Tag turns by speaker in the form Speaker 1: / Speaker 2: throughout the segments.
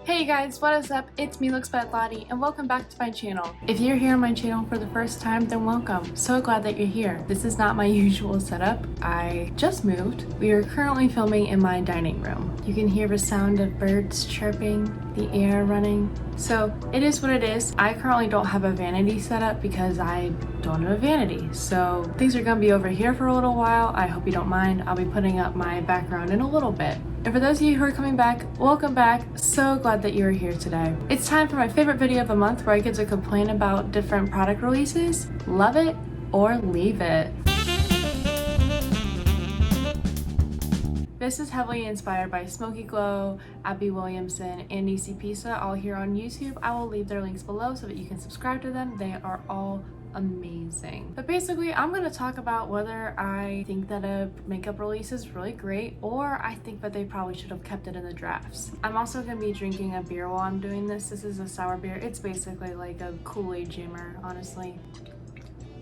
Speaker 1: Hey guys, what is up? It's me, Looksbylottie, and welcome back to my channel. If you're here on my channel for the first time, then welcome. So glad that you're here. This is not my usual setup. I just moved. We are currently filming in my dining room. You can hear the sound of birds chirping, the air running. So it is what it is. I currently don't have a vanity set up because I don't have a vanity. So things are gonna be over here for a little while. I hope you don't mind. I'll be putting up my background in a little bit. And for those of you who are coming back, welcome back. So glad that you're here today. It's time for my favorite video of the month where I get to complain about different product releases. Love it or leave it. This is heavily inspired by Smoky Glow, Abby Williamson, and Nisi Pisa, all here on YouTube. I will leave their links below so that you can subscribe to them. They are all amazing. But basically, I'm going to talk about whether I think that a makeup release is really great or I think that they probably should have kept it in the drafts. I'm also going to be drinking a beer while I'm doing this. This is a sour beer. It's basically like a Kool-Aid jammer, honestly.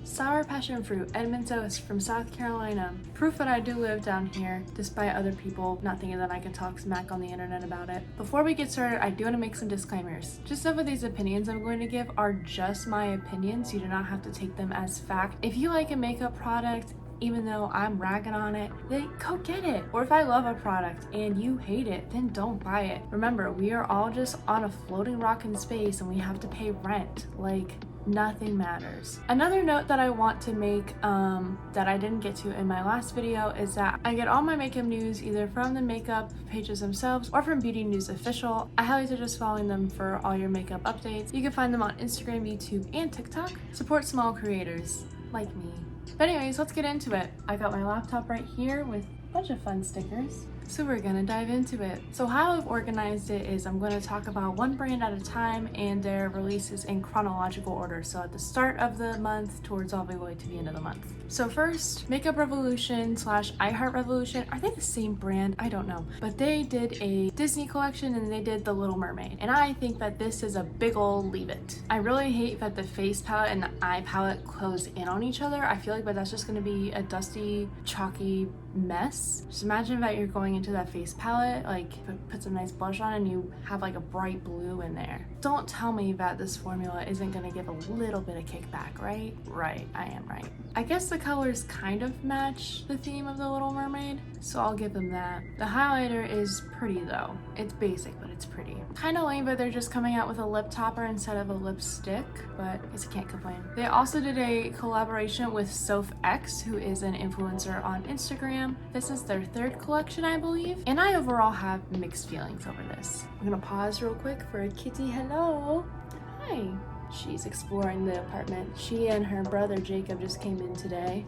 Speaker 1: Sour passion fruit, Edmund Toast from South Carolina. Proof that I do live down here, despite other people not thinking that I can talk smack on the internet about it. Before we get started, I do want to make some disclaimers. Just know that these opinions I'm going to give are just my opinions. You do not have to take them as fact. If you like a makeup product, even though I'm ragging on it, then go get it. Or if I love a product and you hate it, then don't buy it. Remember, we are all just on a floating rock in space and we have to pay rent. Like, nothing matters. Another note that I want to make that I didn't get to in my last video is that I get all my makeup news either from the makeup pages themselves or from Beauty News Official. I highly suggest following them for all your makeup updates. You can find them on Instagram, YouTube, and TikTok. Support small creators like me. But anyways, let's get into it. I got my laptop right here with a bunch of fun stickers. So we're gonna dive into it. So how I've organized it is I'm gonna talk about one brand at a time and their releases in chronological order. So at the start of the month towards all the way to the end of the month. So first, Makeup Revolution / iHeart Revolution. Are they the same brand? I don't know. But they did a Disney collection and they did The Little Mermaid. And I think that this is a big ol' leave it. I really hate that the face palette and the eye palette close in on each other. I feel like that's just gonna be a dusty, chalky mess. Just imagine that you're going into that face palette, like put some nice blush on and you have like a bright blue in there. Don't tell me that this formula isn't gonna give a little bit of kickback, right? Right, I am right. I guess the colors kind of match the theme of The Little Mermaid, so I'll give them that. The highlighter is pretty though. It's basic, but it's pretty. Kind of lame that they're just coming out with a lip topper instead of a lipstick, but I guess I can't complain. They also did a collaboration with Soph X, who is an influencer on Instagram. This is their third collection, I believe, and I overall have mixed feelings over this. I'm gonna pause real quick for a kitty hello. Hi. She's exploring the apartment. She and her brother Jacob just came in today.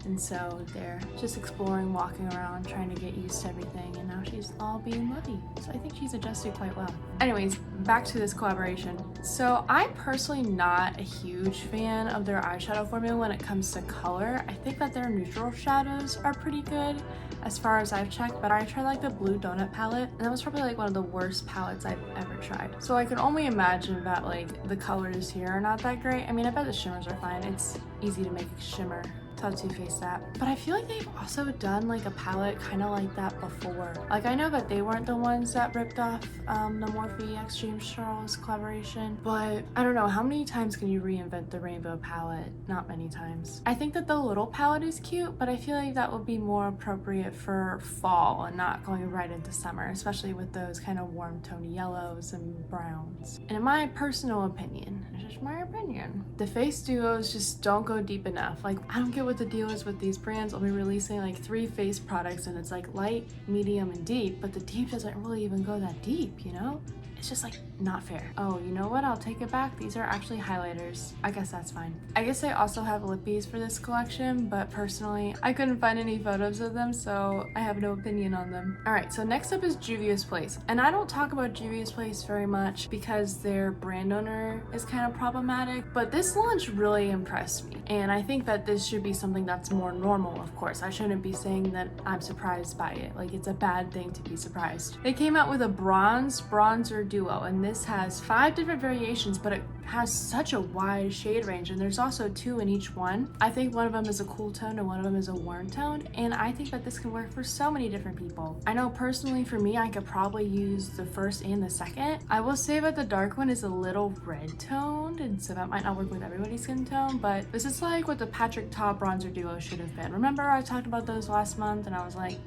Speaker 1: And so they're just exploring, walking around, trying to get used to everything, and now she's all being lovey. So I think she's adjusted quite well. Anyways, back to this collaboration. So I'm personally not a huge fan of their eyeshadow formula when it comes to color. I think that their neutral shadows are pretty good as far as I've checked, but I tried like the Blue Donut palette, and that was probably like one of the worst palettes I've ever tried. So I can only imagine that like the colors here are not that great. I mean, I bet the shimmers are fine. It's easy to make a shimmer. How to face that. But I feel like they've also done like a palette kind of like that before. Like I know that they weren't the ones that ripped off the Morphe x James Charles collaboration, but I don't know, how many times can you reinvent the rainbow palette? Not many times. I think that the little palette is cute, but I feel like that would be more appropriate for fall and not going right into summer, especially with those kind of warm tony yellows and browns. And in my personal opinion, it's just my opinion, the face duos just don't go deep enough. Like I don't get what the deal is with these brands. I'll be releasing like 3 face products and it's like light, medium, and deep, but the deep doesn't really even go that deep, you know? It's just like not fair. Oh, you know what? I'll take it back. These are actually highlighters. I guess that's fine. I guess I also have lippies for this collection, but personally, I couldn't find any photos of them, so I have no opinion on them. All right, so next up is Juvia's Place. And I don't talk about Juvia's Place very much because their brand owner is kind of problematic, but this launch really impressed me. And I think that this should be something that's more normal, of course. I shouldn't be saying that I'm surprised by it. Like, it's a bad thing to be surprised. They came out with a bronzer duo, and this has 5 different variations, but it has such a wide shade range, and there's also 2 in each one. I think one of them is a cool tone and one of them is a warm tone, and I think that this can work for so many different people. I know personally for me, I could probably use the first and the second. I will say that the dark one is a little red toned, and so that might not work with everybody's skin tone, but this is like what the Patrick Ta bronzer duo should have been. Remember I talked about those last month and I was like,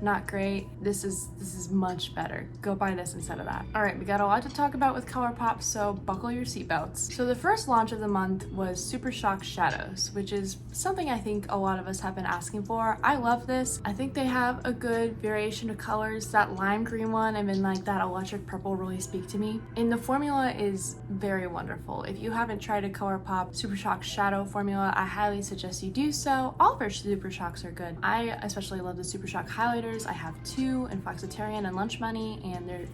Speaker 1: not great. This is much better. Go buy this instead of that. All right, we got a lot to talk about with Colourpop, so buckle your seatbelts. So the first launch of the month was Super Shock Shadows, which is something I think a lot of us have been asking for. I love this. I think they have a good variation of colors. That lime green one and then like that electric purple really speak to me. And the formula is very wonderful. If you haven't tried a Colourpop Super Shock Shadow formula, I highly suggest you do so. All of their Super Shocks are good. I especially love the Super Shock highlighters. I have 2 in Flexitarian and Lunch Money, and they're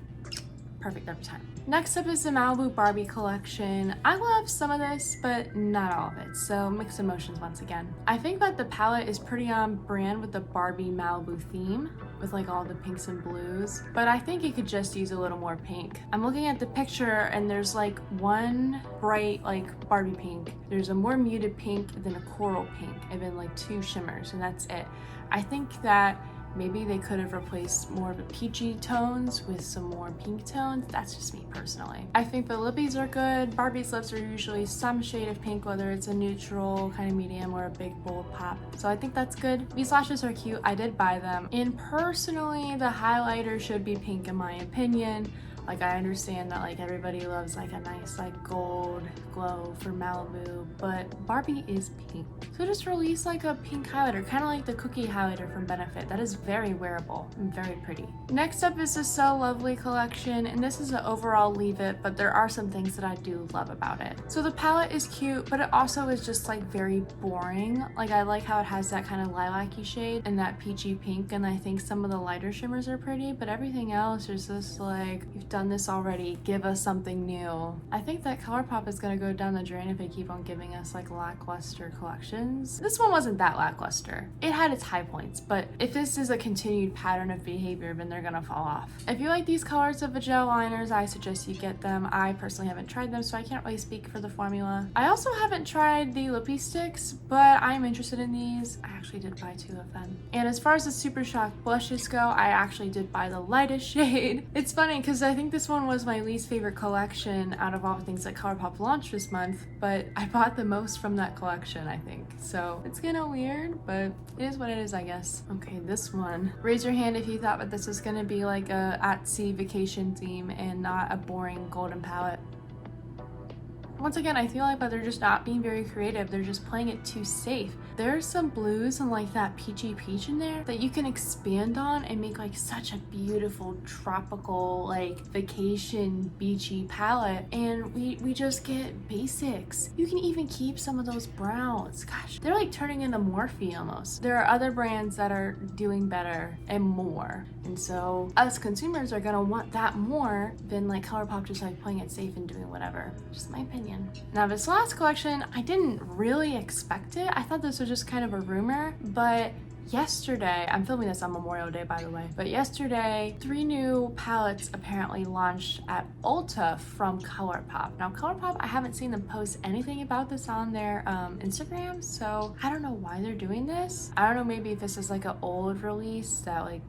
Speaker 1: perfect every time. Next up is the Malibu Barbie collection. I love some of this, but not all of it, so mixed emotions once again. I think that the palette is pretty on brand with the Barbie Malibu theme, with like all the pinks and blues, but I think it could just use a little more pink. I'm looking at the picture and there's like one bright like Barbie pink, there's a more muted pink, then a coral pink, and then like 2 shimmers, and that's it. I think that maybe they could have replaced more of the peachy tones with some more pink tones. That's just me personally. I think the lippies are good. Barbie's lips are usually some shade of pink, whether it's a neutral, kind of medium, or a big bold pop. So I think that's good. These lashes are cute. I did buy them. And personally, the highlighter should be pink in my opinion. Like, I understand that like everybody loves like a nice like gold glow for Malibu, but Barbie is pink. So just release like a pink highlighter, kind of like the cookie highlighter from Benefit. That is very wearable and very pretty. Next up is the So Lovely collection, and this is an overall leave it, but there are some things that I do love about it. So the palette is cute, but it also is just like very boring. Like, I like how it has that kind of lilac-y shade and that peachy pink, and I think some of the lighter shimmers are pretty, but everything else is just like, you've done this already, give us something new. I think that Colourpop is gonna go down the drain if they keep on giving us like lackluster collections. This one wasn't that lackluster. It had its high points, but if this is a continued pattern of behavior, then they're gonna fall off. If you like these colors of the gel liners, I suggest you get them. I personally haven't tried them, so I can't really speak for the formula. I also haven't tried the lippy sticks, but I'm interested in these. I actually did buy 2 of them. And as far as the Super Shock blushes go, I actually did buy the lightest shade. It's funny because I think this one was my least favorite collection out of all the things that Colourpop launched this month, but I bought the most from that collection, I think. So it's kind of weird, but it is what it is, I guess. Okay, this one. Raise your hand if you thought that this was gonna be like a at-sea vacation theme and not a boring golden palette. Once again, I feel like that they're just not being very creative. They're just playing it too safe. There's some blues and like that peachy peach in there that you can expand on and make like such a beautiful tropical like vacation beachy palette, and we just get basics. You can even keep some of those browns. Gosh, they're like turning into Morphe almost. There are other brands that are doing better and more, and so us consumers are gonna want that more than like Colourpop just like playing it safe and doing whatever. Just my opinion. Now this last collection, I didn't really expect it. I thought this was just kind of a rumor, but yesterday, I'm filming this on Memorial Day by the way, but yesterday 3 new palettes apparently launched at Ulta from Colourpop. Now Colourpop, I haven't seen them post anything about this on their Instagram, so I don't know why they're doing this. I don't know, maybe if this is like an old release that like,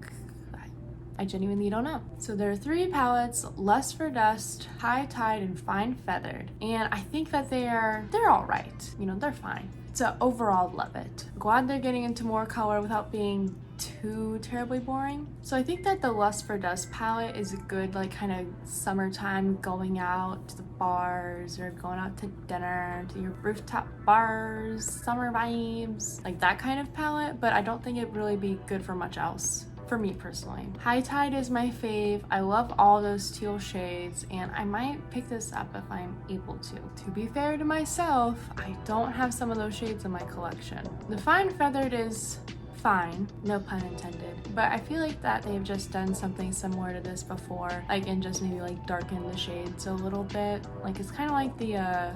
Speaker 1: I genuinely don't know. So there are 3 palettes: Lust for Dust, High Tide, and Fine Feathered. And I think that they're all right. You know, they're fine. So overall, love it. Glad they're getting into more color without being too terribly boring. So I think that the Lust for Dust palette is a good like kind of summertime going out to the bars or going out to dinner, to your rooftop bars, summer vibes, like that kind of palette, but I don't think it'd really be good for much else. For me personally. High Tide is my fave. I love all those teal shades, and I might pick this up if I'm able to. To be fair to myself, I don't have some of those shades in my collection. The Fine Feathered is fine, no pun intended, but I feel like that they've just done something similar to this before, like, and just maybe like darken the shades a little bit. Like, it's kind of like the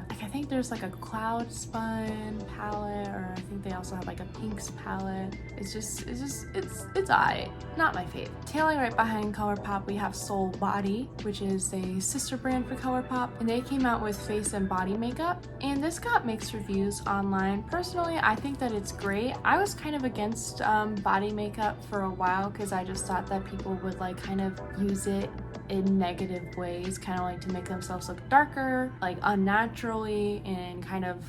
Speaker 1: like, I think there's like a cloud spun palette, or I think they also have like a pinks palette. It's alright, not my fave. Tailing right behind Colourpop, we have Soul Body, which is a sister brand for Colourpop, and they came out with face and body makeup, and this got mixed reviews online. Personally, I think that it's great. I was kind of against body makeup for a while because I just thought that people would like kind of use it in negative ways, kind of like to make themselves look darker, like unnaturally, and kind of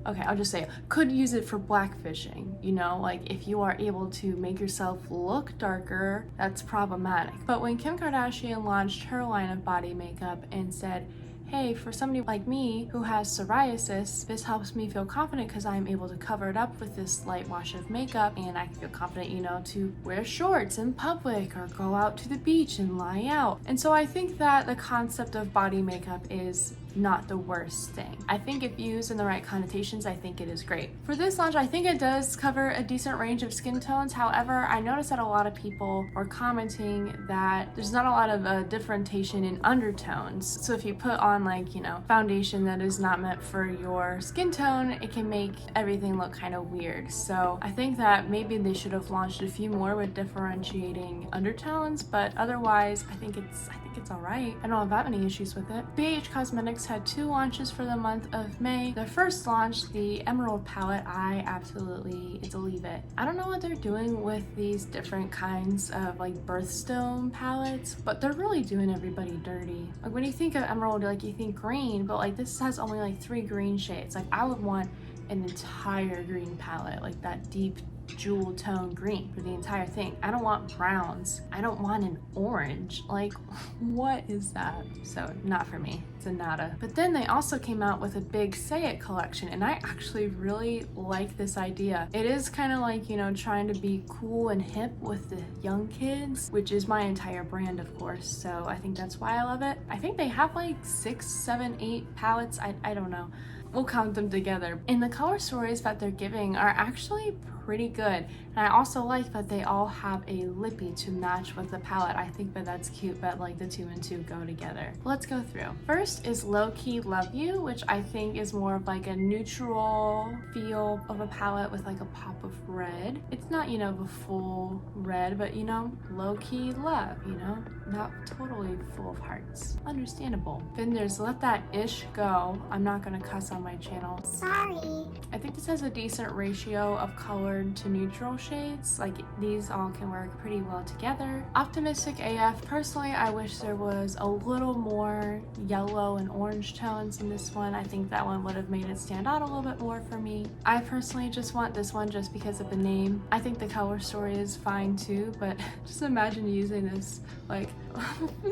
Speaker 1: okay, I'll just say it, could use it for blackfishing, you know, like if you are able to make yourself look darker, that's problematic. But when Kim Kardashian launched her line of body makeup and said, hey, for somebody like me who has psoriasis, this helps me feel confident because I'm able to cover it up with this light wash of makeup, and I can feel confident, you know, to wear shorts in public or go out to the beach and lie out. And so I think that the concept of body makeup is not the worst thing. I think if used in the right connotations, I think it is great. For this launch, I think it does cover a decent range of skin tones. However, I noticed that a lot of people are commenting that there's not a lot of differentiation in undertones. So if you put on like, you know, foundation that is not meant for your skin tone, it can make everything look kind of weird. So I think that maybe they should have launched a few more with differentiating undertones, but otherwise, I think it's all right. I don't have that many issues with it. BH Cosmetics had 2 launches for the month of May. The first launch, the Emerald palette, it's a leave it. I don't know what they're doing with these different kinds of like birthstone palettes, but they're really doing everybody dirty. Like when you think of Emerald, like you think green, but like this has only like 3 green shades. Like I would want an entire green palette, like that deep jewel tone green for the entire thing. I don't want browns. I don't want an orange. Like, what is that? So not for me. It's a nada. But then they also came out with a big Say It collection, and I actually really like this idea. It is kind of like, you know, trying to be cool and hip with the young kids, which is my entire brand, of course. So I think that's why I love it. I think they have like 6, 7, 8 palettes. I don't know. We'll count them together. And the color stories that they're giving are actually pretty good. And I also like that they all have a lippy to match with the palette. I think that that's cute that like the 2 and 2 go together. Let's go through. First is Low Key Love You, which I think is more of like a neutral feel of a palette with like a pop of red. It's not, you know, the full red, but you know, low key love, you know, not totally full of hearts. Understandable. Then there's Let That Ish Go. I'm not gonna cuss on my channel.
Speaker 2: Sorry.
Speaker 1: I think this has a decent ratio of colored to neutral shades. Like these all can work pretty well together. Optimistic AF. Personally, I wish there was a little more yellow and orange tones in this one. I think that one would have made it stand out a little bit more for me. I personally just want this one just because of the name. I think the color story is fine too, but just imagine using this like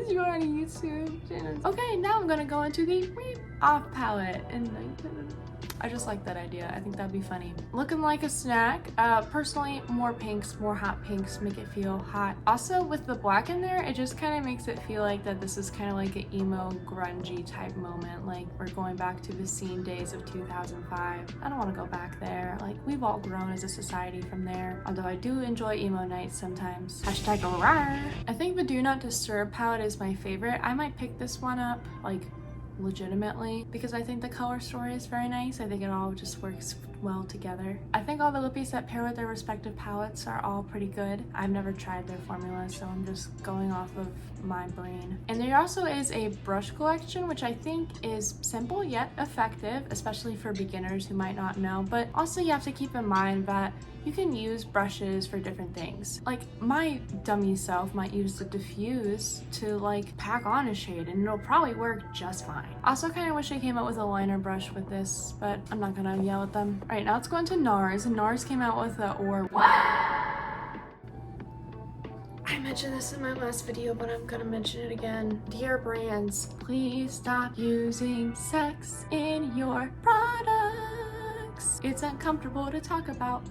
Speaker 1: you are on YouTube channel. Okay, now I'm gonna go into the off palette, and I just like that idea. I think that'd be funny. Looking Like a Snack. Personally, more pinks, more hot pinks make it feel hot. Also, with the black in there, it just kind of makes it feel like that this is kind of like an emo, grungy type moment. Like we're going back to the scene days of 2005. I don't want to go back there. Like we've all grown as a society from there. Although I do enjoy emo nights sometimes. Hashtag rawr. I think the Do Not Disturb palette is my favorite. I might pick this one up like legitimately because I think the color story is very nice. I think it all just works well together. I think all the lippies that pair with their respective palettes are all pretty good. I've never tried their formula, so I'm just going off of my brain. And there also is a brush collection, which I think is simple yet effective, especially for beginners who might not know. But also you have to keep in mind that you can use brushes for different things. Like my dummy self might use the diffuse to like pack on a shade and it'll probably work just fine. Also kind of wish I came out with a liner brush with this, but I'm not gonna yell at them. All right, now let's go into NARS. And NARS came out with I mentioned this in my last video, but I'm gonna mention it again. Dear brands, please stop using sex in your products. It's uncomfortable to talk about.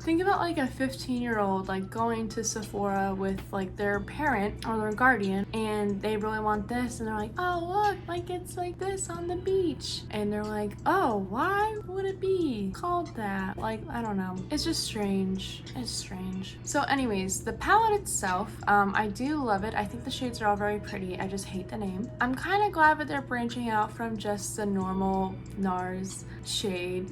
Speaker 1: Think about like a 15-year-old like going to Sephora with like their parent or their guardian, and they really want this, and they're like, oh look, like it's like this on the beach, and they're like, oh, why would it be called that? Like, I don't know, it's just strange. It's strange. So anyways, the palette itself, I do love it. I think the shades are all very pretty. I just hate the name. I'm kind of glad that they're branching out from just the normal NARS shade.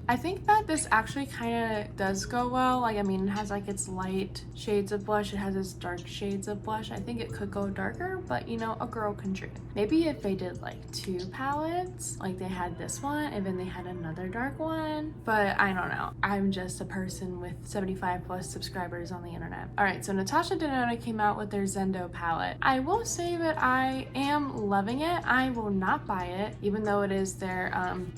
Speaker 1: I think that this actually kind of does go well. Like, I mean, it has like its light shades of blush, it has its dark shades of blush. I think it could go darker, but you know, a girl can dream. Maybe if they did like 2 palettes, like they had this one and then they had another dark one, but I don't know. I'm just a person with 75 plus subscribers on the internet. All right, so Natasha Denona came out with their Zendo palette. I will say that I am loving it. I will not buy it, even though it is their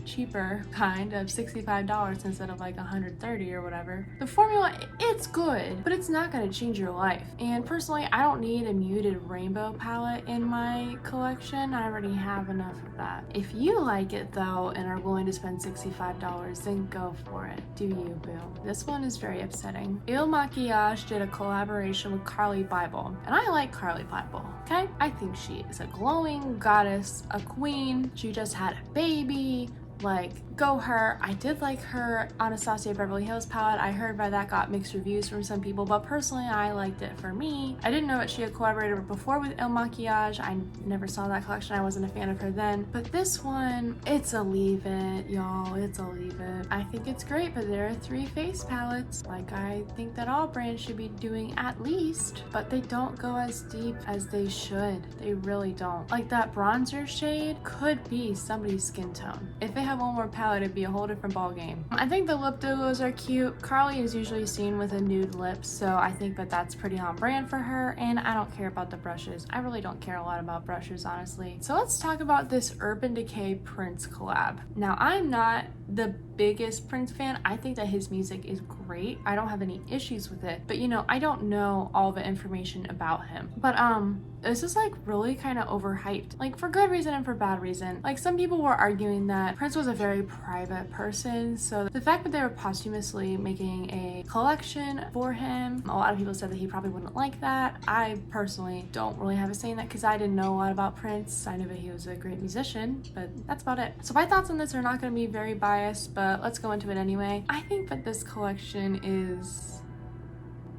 Speaker 1: cheaper kind of $65 instead of like $130 or whatever. The formula, it's good, but it's not going to change your life. And personally, I don't need a muted rainbow palette in my collection. I already have enough of that. If you like it though and are willing to spend $65, then go for it. Do you, boo? This one is very upsetting. Makiage did a collaboration with Carly Bible, and I like Carly Bible, okay? I think she is a glowing goddess, a queen. She just had a baby. Like, go her. I did like her Anastasia Beverly Hills palette. I heard that got mixed reviews from some people, but personally I liked it for me. I didn't know that she had collaborated before with Makiage. I never saw that collection. I wasn't a fan of her then. But this one, it's a leave it, y'all. It's a leave it. I think it's great, but there are 3 face palettes. Like, I think that all brands should be doing at least, but they don't go as deep as they should. They really don't. Like, that bronzer shade could be somebody's skin tone. If they have one more palette, it'd be a whole different ball game. I think the lip duos are cute. Carly is usually seen with a nude lip, so I think that that's pretty on brand for her, and I don't care about the brushes. I really don't care a lot about brushes, honestly. So let's talk about this Urban Decay Prince collab. Now, I'm not the biggest Prince fan. I think that his music is great. I don't have any issues with it, but you know, I don't know all the information about him. But this is like really kind of overhyped, like for good reason and for bad reason. Like, some people were arguing that Prince was a very private person, so the fact that they were posthumously making a collection for him, a lot of people said that he probably wouldn't like that. I personally don't really have a say in that because I didn't know a lot about Prince. I knew that he was a great musician, but that's about it. So my thoughts on this are not going to be very biased, but let's go into it anyway. I think that this collection is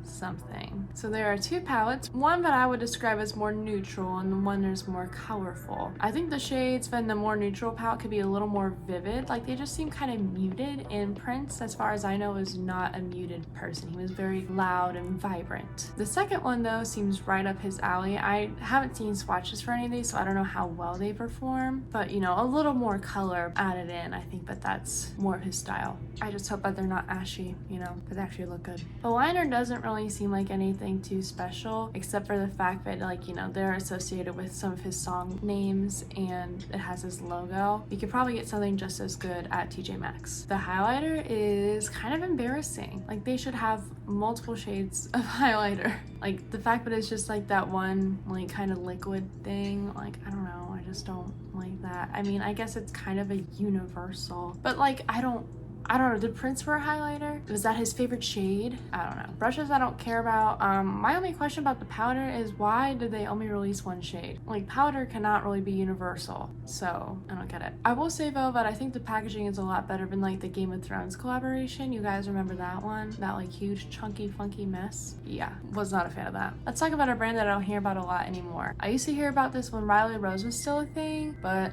Speaker 1: something. So there are 2 palettes, one that I would describe as more neutral and the one that's more colorful. I think the shades in the more neutral palette could be a little more vivid. Like, they just seem kind of muted, and Prince, as far as I know, is not a muted person. He was very loud and vibrant. The second one though seems right up his alley. I haven't seen swatches for any of these, so I don't know how well they perform, but you know, a little more color added in. I think that that's more of his style. I just hope that they're not ashy, you know, but they actually look good. The liner doesn't really seem like anything too special, except for the fact that, like, you know, they're associated with some of his song names and it has his logo. You could probably get something just as good at TJ Maxx. The highlighter is kind of embarrassing. Like, they should have multiple shades of highlighter. Like, the fact that it's just like that one like kind of liquid thing, like, I don't know, I just don't like that. I mean, I guess it's kind of a universal, but like, I don't know, did Prince wear a highlighter? Was that his favorite shade? I don't know. Brushes I don't care about. My only question about the powder is, why did they only release 1 shade? Like, powder cannot really be universal, so I don't get it. I will say though that I think the packaging is a lot better than like the Game of Thrones collaboration. You guys remember that one? That like huge chunky funky mess? Yeah, was not a fan of that. Let's talk about a brand that I don't hear about a lot anymore. I used to hear about this when Riley Rose was still a thing, but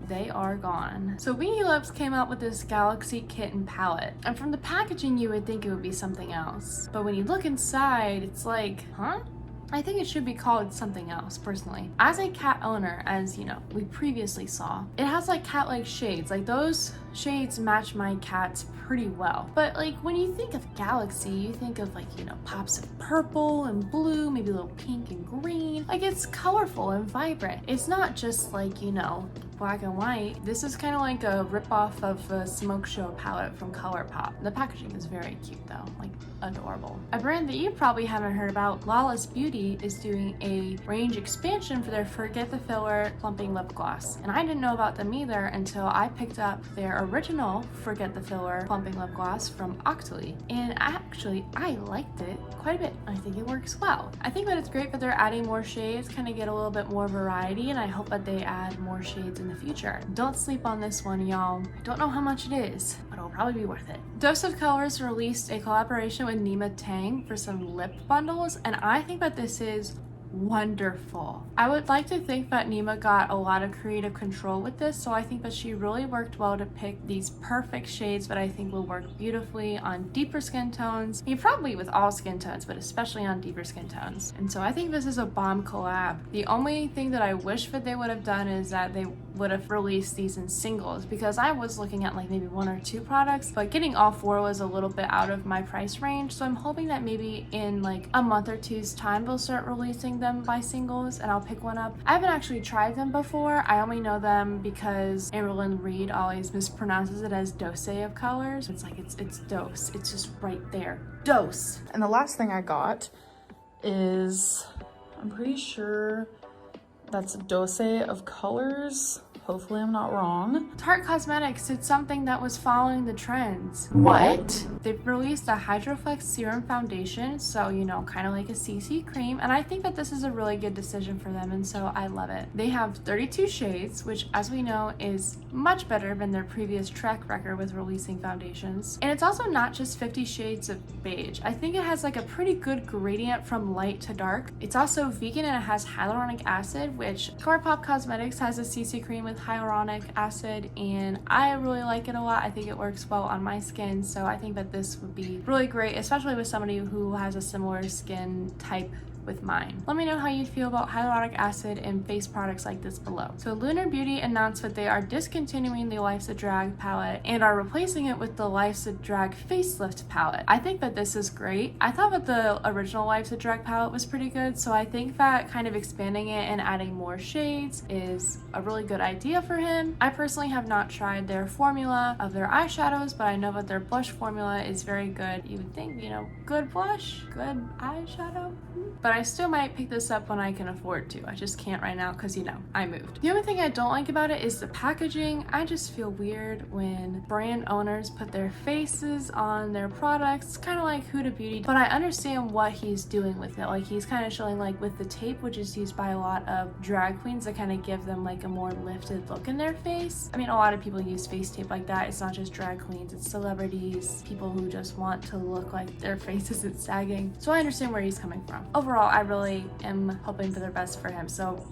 Speaker 1: they are gone. So Winky Lux came out with this Galaxy Kitten palette, and from the packaging you would think it would be something else, but when you look inside, it's like, huh? I think it should be called something else, personally. As a cat owner, as you know, we previously saw, it has like cat-like shades. Like, those shades match my cats pretty well. But like, when you think of Galaxy, you think of like, you know, pops of purple and blue, maybe a little pink and green. Like, it's colorful and vibrant. It's not just like, you know, black and white. This is kind of like a ripoff of a Smoke Show palette from Colourpop. The packaging is very cute though, like adorable. A brand that you probably haven't heard about, Lawless Beauty, is doing a range expansion for their Forget the Filler plumping lip gloss. And I didn't know about them either until I picked up their original Forget the Filler plumping lip gloss from Octoly. And actually, I liked it quite a bit. I think it works well. I think that it's great that they're adding more shades, kind of get a little bit more variety, and I hope that they add more shades in the future. Don't sleep on this one, y'all. I don't know how much it is, but it'll probably be worth it. Dose of Colors released a collaboration with Nima Tang for some lip bundles, and I think that this is wonderful. I would like to think that Nima got a lot of creative control with this, so I think that she really worked well to pick these perfect shades that I think will work beautifully on deeper skin tones. I mean, probably with all skin tones, but especially on deeper skin tones. And so I think this is a bomb collab. The only thing that I wish that they would have done is that they would have released these in singles, because I was looking at like maybe 1 or 2 products, but getting all 4 was a little bit out of my price range. So I'm hoping that maybe in like a month or 2's time they'll start releasing them by singles and I'll pick one up. I haven't actually tried them before. I only know them because Amberlynn Reed always mispronounces it as Dose of Colors. It's like it's dose. It's just right there. Dose.
Speaker 2: And the last thing I got is, I'm pretty sure that's Dose of Colors. Hopefully I'm not wrong.
Speaker 1: Tarte Cosmetics did something that was following the trends. What? They've released a Hydroflex Serum Foundation, so you know, kind of like a CC cream, and I think that this is a really good decision for them, and so I love it. They have 32 shades, which as we know is much better than their previous track record with releasing foundations. And it's also not just 50 shades of beige. I think it has like a pretty good gradient from light to dark. It's also vegan and it has hyaluronic acid, which Colourpop Cosmetics has a CC cream with hyaluronic acid, and I really like it a lot. I think it works well on my skin, so I think that this would be really great, especially with somebody who has a similar skin type with mine. Let me know how you feel about hyaluronic acid and face products like this below. So Lunar Beauty announced that they are discontinuing the Life's a Drag palette and are replacing it with the Life's a Drag facelift palette. I think that this is great. I thought that the original Life's a Drag palette was pretty good, so I think that kind of expanding it and adding more shades is a really good idea for him. I personally have not tried their formula of their eyeshadows, but I know that their blush formula is very good. You would think, you know, good blush, good eyeshadow, but I still might pick this up when I can afford to. I just can't right now because, you know, I moved. The only thing I don't like about it is the packaging. I just feel weird when brand owners put their faces on their products. It's kind of like Huda Beauty, but I understand what he's doing with it. Like, he's kind of showing like with the tape, which is used by a lot of drag queens to kind of give them like a more lifted look in their face. I mean, a lot of people use face tape like that. It's not just drag queens, it's celebrities, people who just want to look like their face isn't sagging. So I understand where he's coming from. Overall, I really am hoping for the best for him, so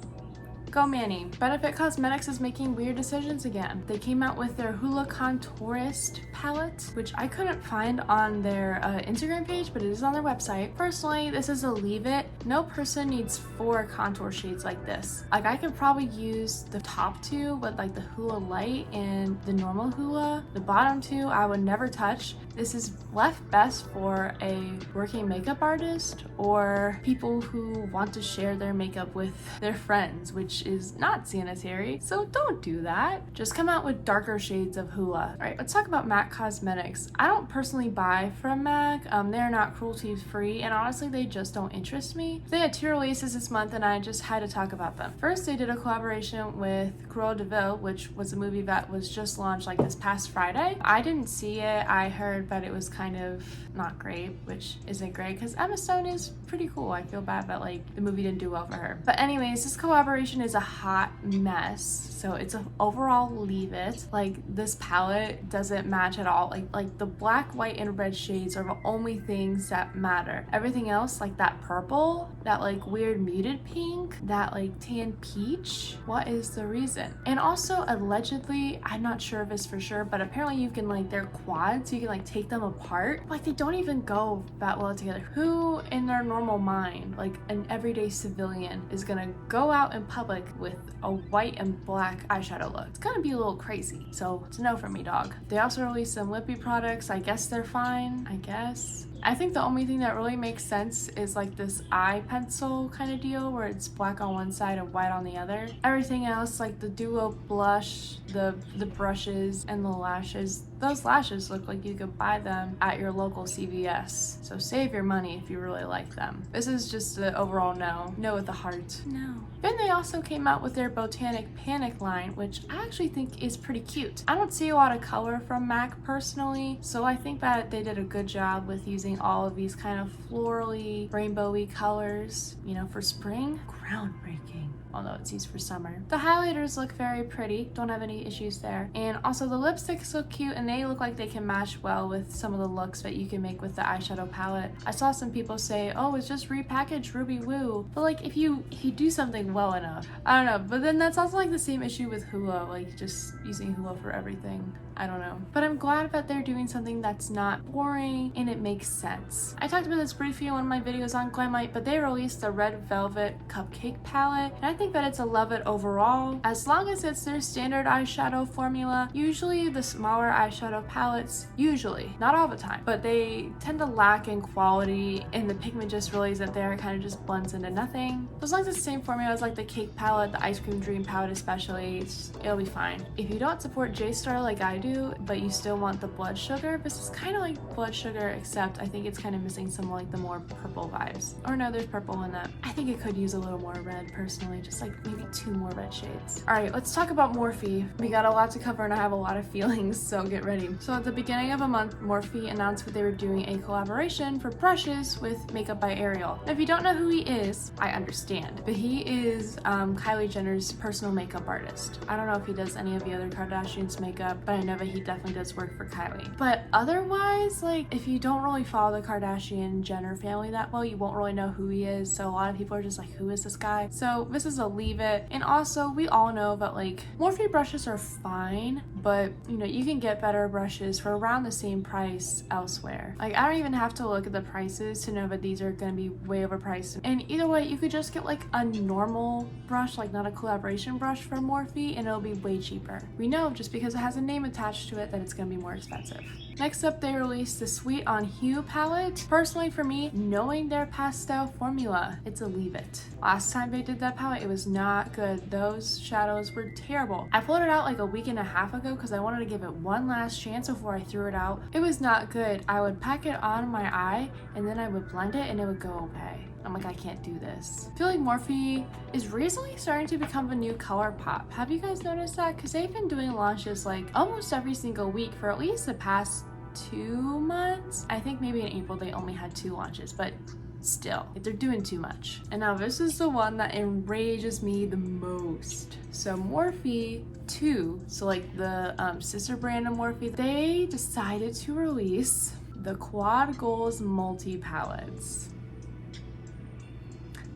Speaker 1: go Manny. Benefit Cosmetics is making weird decisions again. They came out with their Hula Contourist palette, which I couldn't find on their Instagram page, but it is on their website. Personally, this is a leave it. No person needs 4 contour shades like this. Like, I could probably use the top 2 with like the Hula Light and the normal Hula. The bottom 2 I would never touch. This is left best for a working makeup artist or people who want to share their makeup with their friends, which is not sanitary, so don't do that. Just come out with darker shades of Hula. All right, let's talk about MAC Cosmetics. I don't personally buy from MAC. They're not cruelty free, and honestly, they just don't interest me. They had 2 releases this month, and I just had to talk about them. First, they did a collaboration with Cruella de Vil, which was a movie that was just launched like this past Friday. I didn't see it. I heard that it was kind of not great, which isn't great because Emma Stone is pretty cool. I feel bad that like the movie didn't do well for her. But anyways, this collaboration is a hot mess, so it's an overall leave it. Like, this palette doesn't match at all. Like the black, white, and red shades are the only things that matter. Everything else, like that purple, that like weird muted pink, that like tan peach, what is the reason? And also, allegedly, I'm not sure if it's for sure, but apparently you can like, they're quads, so you can like take them apart. Like, they don't even go that well together. Who in their normal mind, like an everyday civilian, is gonna go out in public with a white and black eyeshadow look? It's gonna be a little crazy, so it's a no for me, dog. They also released some lippy products. I guess they're fine, I guess. I think the only thing that really makes sense is like this eye pencil kind of deal where it's black on one side and white on the other. Everything else, like the duo blush, the brushes, and the lashes, those lashes look like you could buy them at your local CVS. So save your money if you really like them. This is just an overall no. No with a heart. No. Then they also came out with their Botanic Panic line, which I actually think is pretty cute. I don't see a lot of color from MAC personally, so I think that they did a good job with using all of these kind of florally, rainbowy colors, you know, for spring. Groundbreaking. Although it's used for summer. The highlighters look very pretty, don't have any issues there. And also the lipsticks look cute and they look like they can match well with some of the looks that you can make with the eyeshadow palette. I saw some people say, oh, it's just repackaged Ruby Woo. But like if you do something well enough, I don't know. But then that's also like the same issue with Huda, like just using Huda for everything. I don't know. But I'm glad that they're doing something that's not boring and it makes sense. I talked about this briefly in one of my videos on Glamlite, but they released the Red Velvet Cupcake palette. And I think that it's a love it overall. As long as it's their standard eyeshadow formula, usually the smaller eyeshadow palettes, usually, not all the time, but they tend to lack in quality and the pigment just really isn't there. It kind of just blends into nothing. So as long as it's the same formula as like the cake palette, the Ice Cream Dream palette especially, it'll be fine. If you don't support J-Star like I do, but you still want the blood sugar, this is kind of like blood sugar, except I think it's kind of missing some like the more purple vibes. Or no, there's purple in that. I think it could use a little more red personally, just like maybe 2 more red shades. All right, let's talk about Morphe. We got a lot to cover and I have a lot of feelings, so get ready. So at the beginning of a month, Morphe announced that they were doing a collaboration for brushes with Makeup by Ariel. Now, if you don't know who he is, I understand, but he is Kylie Jenner's personal makeup artist. I don't know if he does any of the other Kardashians' makeup, but I know that he definitely does work for Kylie. But otherwise, like if you don't really follow the Kardashian Jenner family that well, you won't really know who he is. So a lot of people are just like, who is this guy? So this is a leave it. And also we all know that like Morphe brushes are fine, but you know, you can get better brushes for around the same price elsewhere. Like I don't even have to look at the prices to know that these are going to be way overpriced. And either way, you could just get like a normal brush, like not a collaboration brush from Morphe, and it'll be way cheaper. We know just because it has a name attached to it that it's going to be more expensive. Next up, they released the Sweet on Hue palette. Personally for me, knowing their pastel formula, it's a leave it. Last time they did that palette, it was not good. Those shadows were terrible. I pulled it out like a week and a half ago because I wanted to give it one last chance before I threw it out. It was not good. I would pack it on my eye and then I would blend it and it would go away. I'm like, I can't do this. I feel like Morphe is recently starting to become the new Colourpop. Have you guys noticed that? Because they've been doing launches like almost every single week for at least the past 2 months. I think maybe in April they only had 2 launches, but still, they're doing too much. And now this is the one that enrages me the most. So Morphe 2, so like the sister brand of Morphe, they decided to release the Quad Goals multi-palettes.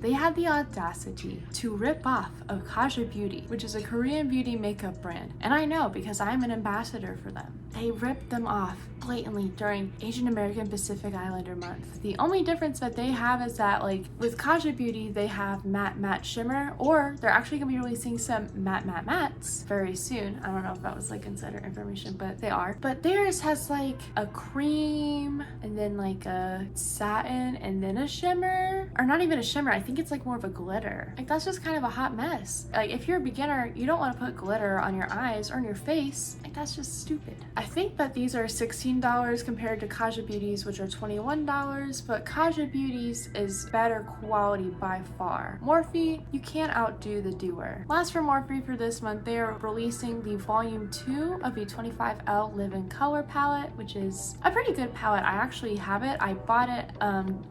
Speaker 1: They had the audacity to rip off Natasha Beauty, which is a Korean beauty makeup brand. And I know because I'm an ambassador for them. They ripped them off blatantly during Asian American Pacific Islander month. The only difference that they have is that like with Kaja Beauty, they have matte shimmer, or they're actually gonna be releasing some mattes very soon. I don't know if that was like insider information, but they are. But theirs has like a cream and then like a satin and then a shimmer, or not even a shimmer. I think it's like more of a glitter. Like that's just kind of a hot mess. Like if you're a beginner, you don't want to put glitter on your eyes or on your face. Like that's just stupid. I think that these are $16 compared to Kaja Beauty's, which are $21, but Kaja Beauty's is better quality by far. Morphe, you can't outdo the doer. Last for Morphe for this month, they are releasing the volume 2 of the 25L Live in Color palette, which is a pretty good palette. I actually have it. I bought it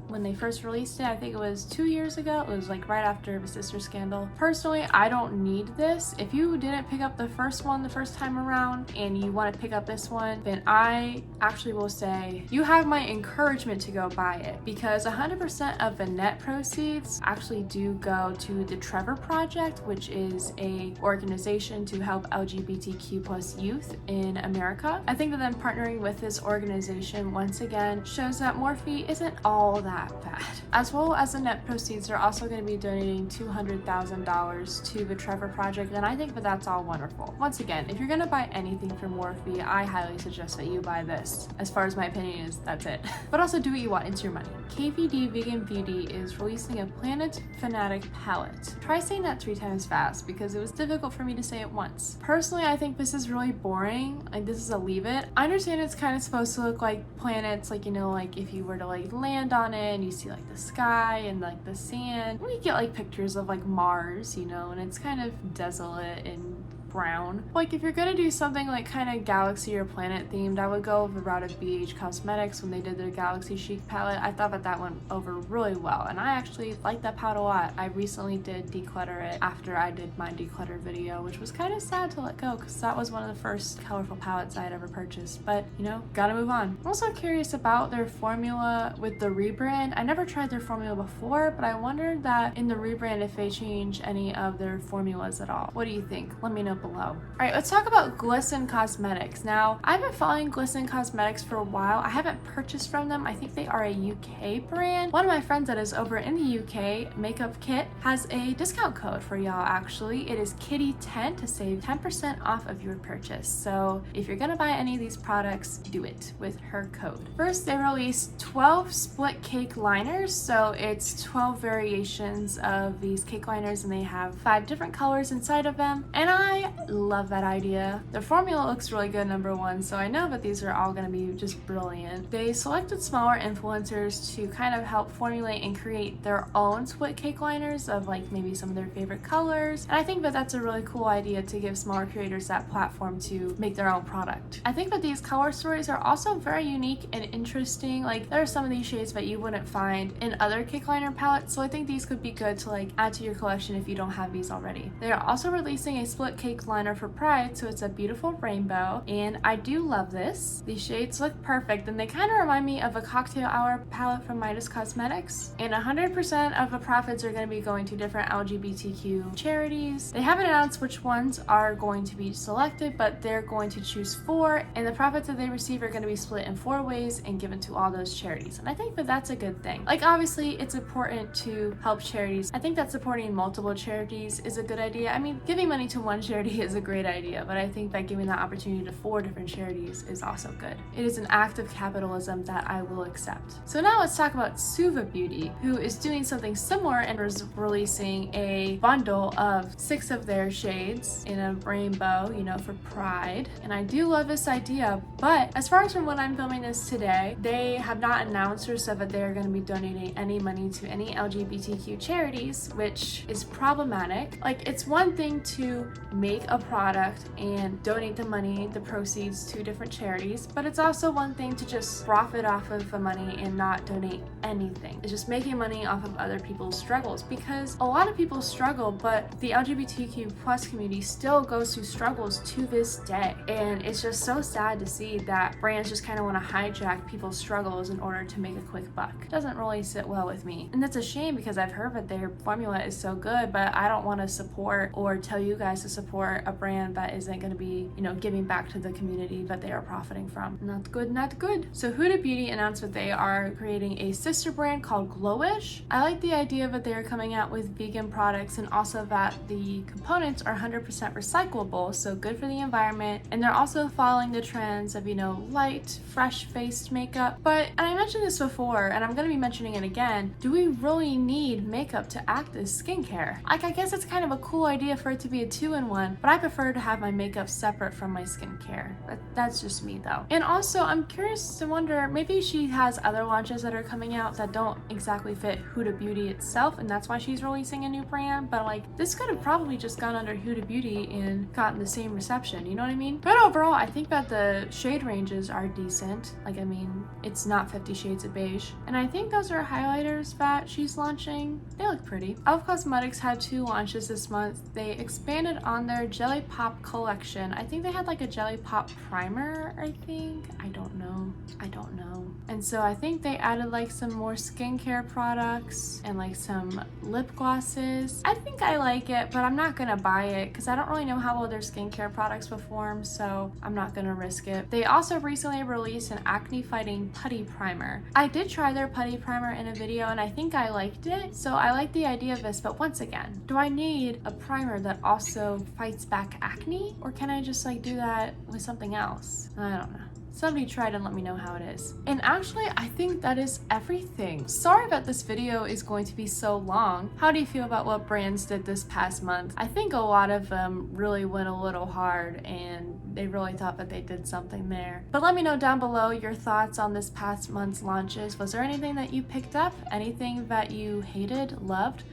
Speaker 1: when they first released it. I think it was 2 years ago. It was like right after the sister scandal. Personally, I don't need this. If you didn't pick up the first one the first time around and you want to pick up this one, then I actually will say you have my encouragement to go buy it, because 100% of the net proceeds actually do go to the Trevor Project, which is a organization to help LGBTQ plus youth in America. I think that them partnering with this organization once again shows that Morphe isn't all that bad. As well as the net proceeds are also going to be donating $200,000 to the Trevor Project, and I think that that's all wonderful. Once again, if you're going to buy anything from Morphe, I highly suggest that you buy this. As far as my opinion is, that's it. But also do what you want, it's your money. KVD Vegan Beauty is releasing a Planet Fanatic palette. Try saying that 3 times fast because it was difficult for me to say it once. Personally, I think this is really boring. Like, this is a leave it. I understand it's kind of supposed to look like planets, like, you know, like if you were to like land on it and you see like the sky and like the sand. We get like pictures of like Mars, you know, and it's kind of desolate and brown. Like, if you're gonna do something like kind of galaxy or planet themed, I would go the route of BH Cosmetics when they did their Galaxy Chic palette. I thought that that went over really well, and I actually like that palette a lot. I recently did declutter it after I did my declutter video, which was kind of sad to let go because that was one of the first colorful palettes I had ever purchased, but you know, gotta move on. I'm also curious about their formula with the rebrand. I never tried their formula before, but I wondered that in the rebrand if they change any of their formulas at all. What do you think? Let me know below. All right, let's talk about Glisten Cosmetics. Now, I've been following Glisten Cosmetics for a while. I haven't purchased from them. I think they are a UK brand. One of my friends that is over in the UK, Makeup Kit, has a discount code for y'all actually. It is Kitty10 to save 10% off of your purchase. So if you're gonna buy any of these products, do it with her code. First, they released 12 split cake liners. So it's 12 variations of these cake liners and they have 5 different colors inside of them. And I love that idea. The formula looks really good, number one, so I know that these are all going to be just brilliant. They selected smaller influencers to kind of help formulate and create their own split cake liners of like maybe some of their favorite colors, and I think that that's a really cool idea to give smaller creators that platform to make their own product. I think that these color stories are also very unique and interesting. Like, there are some of these shades that you wouldn't find in other cake liner palettes, so I think these could be good to like add to your collection if you don't have these already. They are also releasing a split cake liner for Pride, so it's a beautiful rainbow, and I do love this. These shades look perfect, and they kind of remind me of a cocktail hour palette from Midas Cosmetics, and 100% of the profits are going to be going to different LGBTQ charities. They haven't announced which ones are going to be selected, but they're going to choose 4, and the profits that they receive are going to be split in 4 ways and given to all those charities, and I think that that's a good thing. Like, obviously it's important to help charities. I think that supporting multiple charities is a good idea. I mean, giving money to one charity is a great idea, but I think that giving that opportunity to 4 different charities is also good. It is an act of capitalism that I will accept. So now let's talk about SUVA Beauty, who is doing something similar and is releasing a bundle of 6 of their shades in a rainbow, you know, for Pride. And I do love this idea, but as far as from when I'm filming this today, they have not announced or said that they're going to be donating any money to any LGBTQ charities, which is problematic. Like, it's one thing to make a product and donate the money, the proceeds, to different charities, but it's also one thing to just profit off of the money and not donate anything. It's just making money off of other people's struggles, because a lot of people struggle, but the LGBTQ plus community still goes through struggles to this day, and it's just so sad to see that brands just kind of want to hijack people's struggles in order to make a quick buck. It doesn't really sit well with me, and that's a shame because I've heard that their formula is so good, but I don't want to support or tell you guys to support a brand that isn't going to be, you know, giving back to the community that they are profiting from. Not good, not good. So Huda Beauty announced that they are creating a sister brand called Glowish. I like the idea that they are coming out with vegan products and also that the components are 100% recyclable, so good for the environment, and they're also following the trends of, you know, light, fresh-faced makeup. But, and I mentioned this before, and I'm going to be mentioning it again, do we really need makeup to act as skincare? Like, I guess it's kind of a cool idea for it to be a 2-in-1, but I prefer to have my makeup separate from my skincare. That's just me though. And also, I'm curious to wonder, maybe she has other launches that are coming out that don't exactly fit Huda Beauty itself, and that's why she's releasing a new brand, but like, this could have probably just gone under Huda Beauty and gotten the same reception, you know what I mean? But overall, I think that the shade ranges are decent. Like, I mean, it's not 50 Shades of Beige, and I think those are highlighters that she's launching. They look pretty. e.l.f. Cosmetics had 2 launches this month. They expanded on their their Jelly Pop collection. I think they had like a Jelly Pop primer, I think. I don't know. And so I think they added like some more skincare products and like some lip glosses. I think I like it, but I'm not gonna buy it because I don't really know how well their skincare products perform, so I'm not gonna risk it. They also recently released an acne fighting putty primer. I did try their putty primer in a video and I think I liked it, so I like the idea of this, but once again, do I need a primer that also fights back acne, or can I just like do that with something else? I don't know. Somebody tried and let me know how it is. And actually, I think that is everything. Sorry that this video is going to be so long. How do you feel about what brands did this past month? I think a lot of them really went a little hard and they really thought that they did something there. But let me know down below your thoughts on this past month's launches. Was there anything that you picked up? Anything that you hated, loved?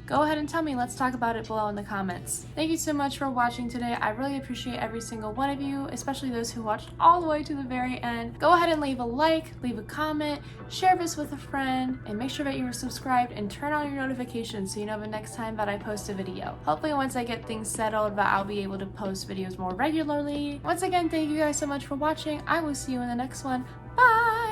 Speaker 1: Go ahead and tell me. Let's talk about it below in the comments. Thank you so much for watching today. I really appreciate every single one of you, especially those who watched all the way to the very end. Go ahead and leave a like, leave a comment, share this with a friend, and make sure that you are subscribed and turn on your notifications so you know the next time that I post a video. Hopefully once I get things settled, that I'll be able to post videos more regularly. Once again, thank you guys so much for watching. I will see you in the next one. Bye!